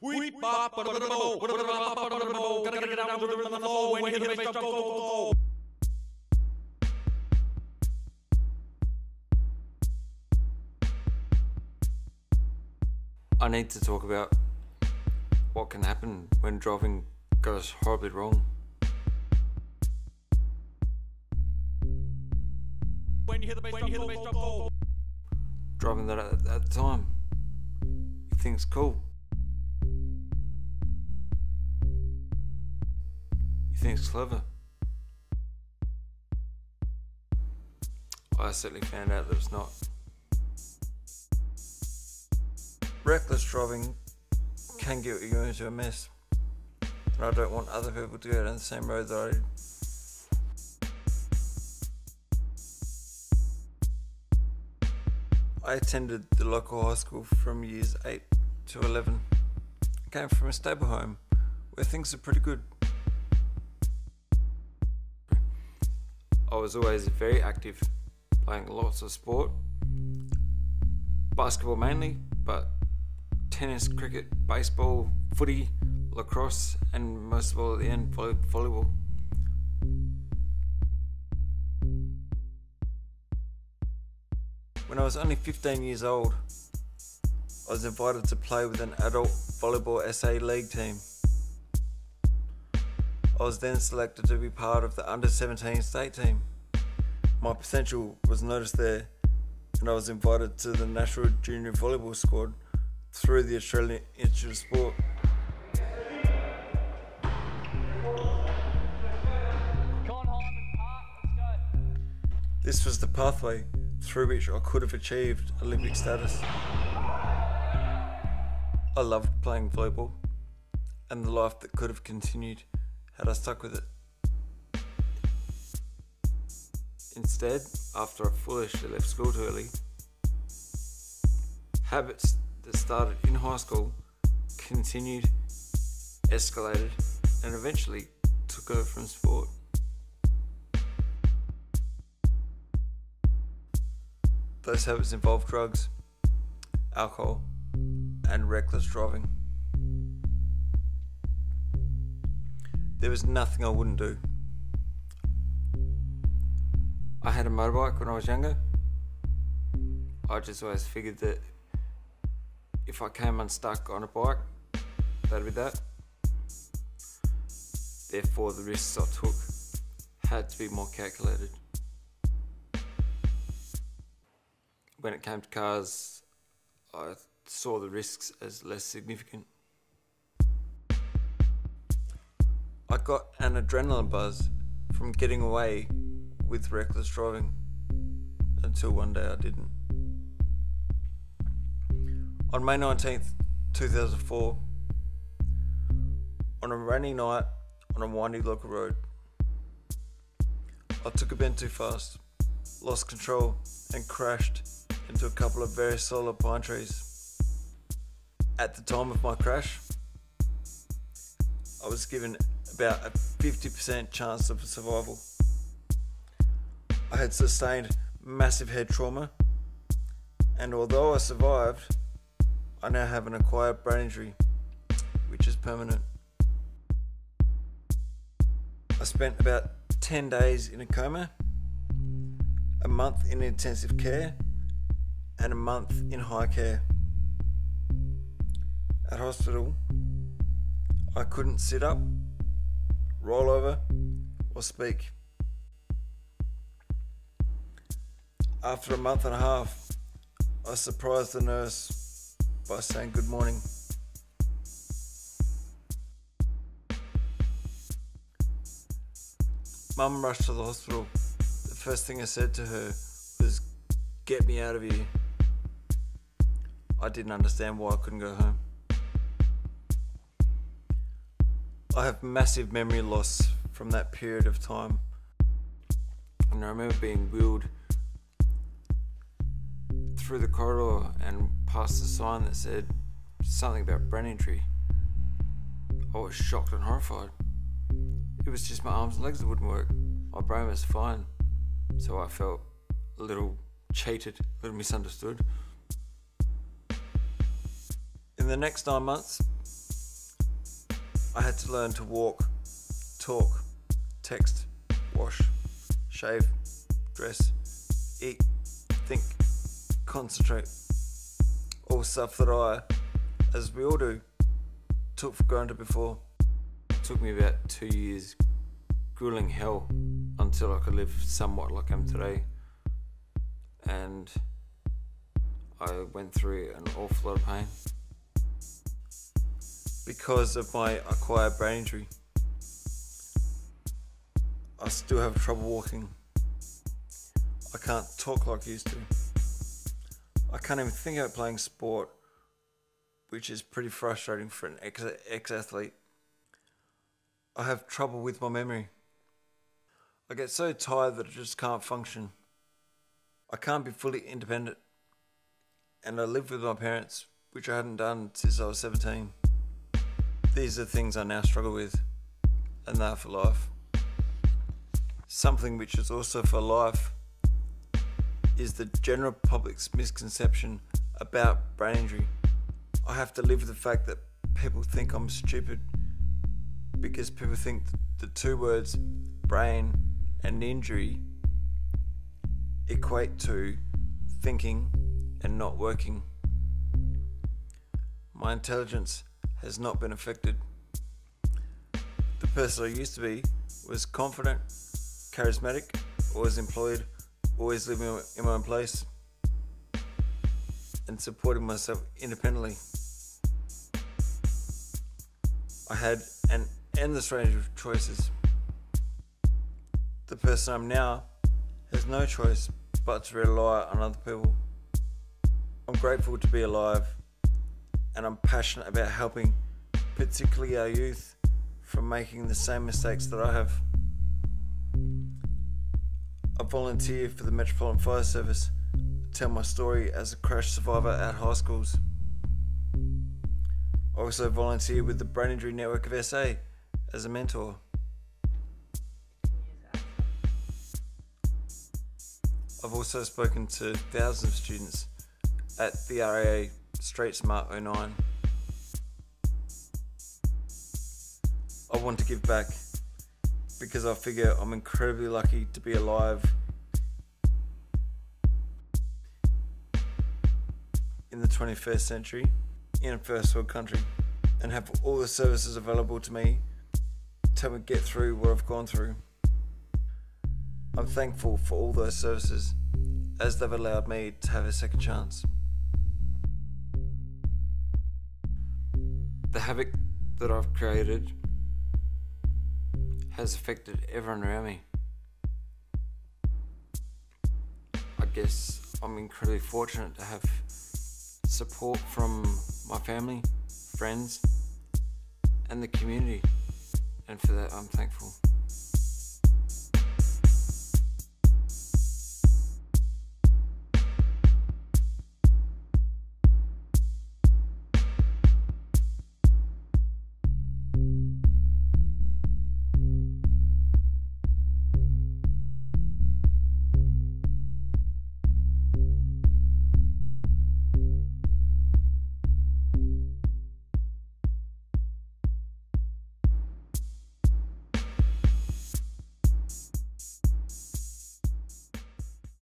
Weep, bop, gotta get down to the floor when you hear the bass drum go. I need to talk about what can happen when driving goes horribly wrong. When you hear the bass drum go. Driving that at the time, you think it's cool. You think it's clever. I certainly found out that it's not. Reckless driving can get you into a mess, and I don't want other people to go down the same road that I did. I attended the local high school from years 8 to 11. I came from a stable home where things are pretty good. I was always very active, playing lots of sport, basketball mainly, but tennis, cricket, baseball, footy, lacrosse, and most of all at the end, volleyball. When I was only 15 years old, I was invited to play with an adult volleyball SA league team. I was then selected to be part of the under-17 state team. My potential was noticed there, and I was invited to the National Junior Volleyball squad through the Australian Institute of Sport. This was the pathway through which I could have achieved Olympic status. I loved playing volleyball and the life that could have continued had I stuck with it. Instead, after I foolishly left school too early, habits that started in high school continued, escalated, and eventually took over from sport. Those habits involved drugs, alcohol, and reckless driving. There was nothing I wouldn't do. I had a motorbike when I was younger. I just always figured that if I came unstuck on a bike, that'd be that. Therefore, the risks I took had to be more calculated. When it came to cars, I saw the risks as less significant. I got an adrenaline buzz from getting away with reckless driving until one day I didn't. On May 19th, 2004, on a rainy night on a windy local road, I took a bend too fast, lost control and crashed into a couple of very solid pine trees. At the time of my crash, I was given about a 50% chance of survival. I had sustained massive head trauma, and although I survived, I now have an acquired brain injury, which is permanent. I spent about 10 days in a coma, a month in intensive care, and a month in high care. At hospital, I couldn't sit up, roll over, or speak. After a month and a half, I surprised the nurse by saying good morning. Mum rushed to the hospital. The first thing I said to her was, "Get me out of here." I didn't understand why I couldn't go home. I have massive memory loss from that period of time. And I remember being wheeled through the corridor and past a sign that said something about brain injury. I was shocked and horrified. It was just my arms and legs that wouldn't work. My brain was fine. So I felt a little cheated, a little misunderstood. In the next 9 months, I had to learn to walk, talk, text, wash, shave, dress, eat, think, concentrate. All stuff that I, as we all do, took for granted before. It took me about 2 years, grueling hell, until I could live somewhat like I am today. And I went through an awful lot of pain. Because of my acquired brain injury, I still have trouble walking. I can't talk like I used to. I can't even think about playing sport, which is pretty frustrating for an ex-athlete. I have trouble with my memory. I get so tired that I just can't function. I can't be fully independent. And I live with my parents, which I hadn't done since I was 17. These are things I now struggle with, and they are for life. Something which is also for life is the general public's misconception about brain injury. I have to live with the fact that people think I'm stupid because people think the two words brain and injury equate to thinking and not working. My intelligence has not been affected. The person I used to be was confident, charismatic, always employed, always living in my own place, and supporting myself independently. I had an endless range of choices. The person I'm now has no choice but to rely on other people. I'm grateful to be alive, and I'm passionate about helping, particularly our youth, from making the same mistakes that I have. I volunteer for the Metropolitan Fire Service to tell my story as a crash survivor at high schools. I also volunteer with the Brain Injury Network of SA as a mentor. I've also spoken to thousands of students at the RAA Street Smart 09. I want to give back because I figure I'm incredibly lucky to be alive in the 21st century in a first world country and have all the services available to me to help me get through what I've gone through. I'm thankful for all those services as they've allowed me to have a second chance. The havoc that I've created has affected everyone around me. I guess I'm incredibly fortunate to have support from my family, friends, and the community, and for that I'm thankful.